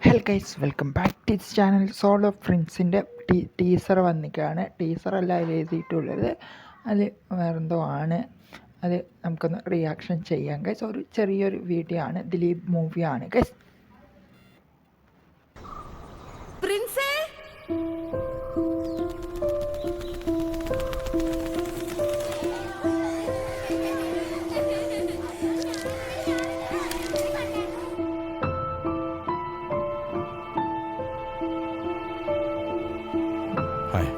Hello guys, welcome back to this channel. Solo ഫ്രണ്ട്സിൻ്റെ teaser വന്നിട്ടാണ്. ടീസറല്ല അതിൽ എഴുതിയിട്ടുള്ളത്, അത് വേറെന്തോ ആണ്. അത് നമുക്കൊന്ന് റിയാക്ഷൻ ചെയ്യാം ഗൈസ്. ഒരു ചെറിയൊരു വീഡിയോ ആണ്, ദിലീപ് മൂവിയാണ് ഗൈസ്. ഹായ്.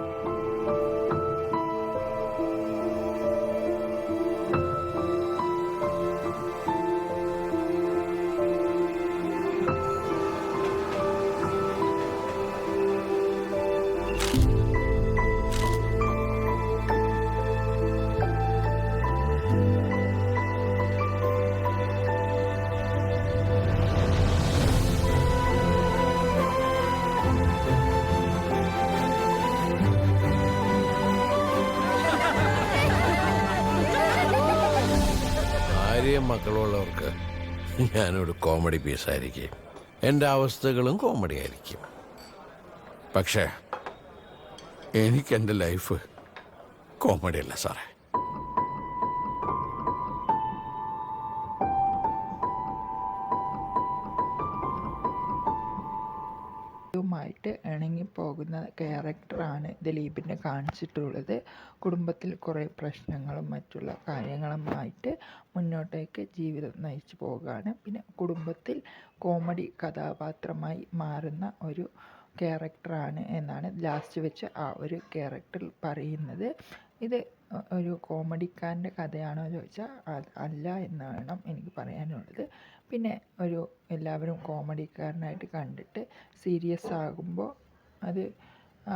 ഭാര്യയും മക്കളുള്ളവർക്ക് ഞാനൊരു കോമഡി പീസായിരിക്കും. എൻ്റെ അവസ്ഥകളും കോമഡി ആയിരിക്കും. പക്ഷേ എനിക്കെൻ്റെ ലൈഫ് കോമഡി അല്ല സാറേ. ായിട്ട് ഇണങ്ങിപ്പോകുന്ന ക്യാരക്ടറാണ് ദിലീപിനെ കാണിച്ചിട്ടുള്ളത്. കുടുംബത്തിൽ കുറേ പ്രശ്നങ്ങളും മറ്റുള്ള കാര്യങ്ങളുമായിട്ട് മുന്നോട്ടേക്ക് ജീവിതം നയിച്ചു പോകുകയാണ്. പിന്നെ കുടുംബത്തിൽ കോമഡി കഥാപാത്രമായി മാറുന്ന ഒരു ക്യാരക്ടറാണ് എന്നാണ് ലാസ്റ്റ് വെച്ച് ആ ഒരു ക്യാരക്ടറിൽ പറയുന്നത്. ഇത് ഒരു കോമഡിക്കാരൻ്റെ കഥയാണോ ചോദിച്ചാൽ അല്ല എന്ന് വേണം എനിക്ക് പറയാനുള്ളത്. പിന്നെ എല്ലാവരും കോമഡിക്കാരനായിട്ട് കണ്ടിട്ട് സീരിയസ് ആകുമ്പോൾ അത്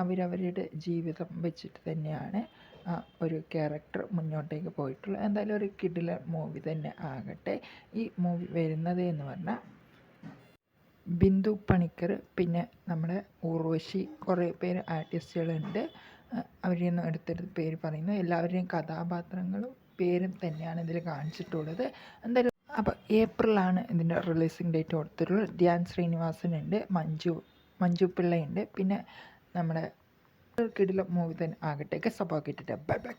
അവരവരുടെ ജീവിതം വെച്ചിട്ട് തന്നെയാണ് ഒരു ക്യാരക്ടർ മുന്നോട്ടേക്ക് പോയിട്ടുള്ളത്. എന്തായാലും ഒരു കിടിലൻ മൂവി തന്നെ ആകട്ടെ. ഈ മൂവി വരുന്നത് എന്ന് പറഞ്ഞാൽ ബിന്ദു പണിക്കർ, പിന്നെ നമ്മുടെ ഉർവശി, കുറേ പേര് ആർട്ടിസ്റ്റുകളുണ്ട്. അവരിൽ നിന്ന് എടുത്തെടുത്ത് പേര് പറയുന്നു. എല്ലാവരുടെയും കഥാപാത്രങ്ങളും പേരും തന്നെയാണ് ഇതിൽ കാണിച്ചിട്ടുള്ളത്. എന്തായാലും അപ്പോൾ ഏപ്രിലാണ് ഇതിൻ്റെ റിലീസിങ് ഡേറ്റ് കൊടുത്തിട്ടുള്ളത്. ധ്യാൻ ശ്രീനിവാസനുണ്ട്, മഞ്ജു പിള്ളയുണ്ട്. പിന്നെ നമ്മുടെ കിടിലം മൂവി തന്നെ ആകട്ടെ. Support bye bye.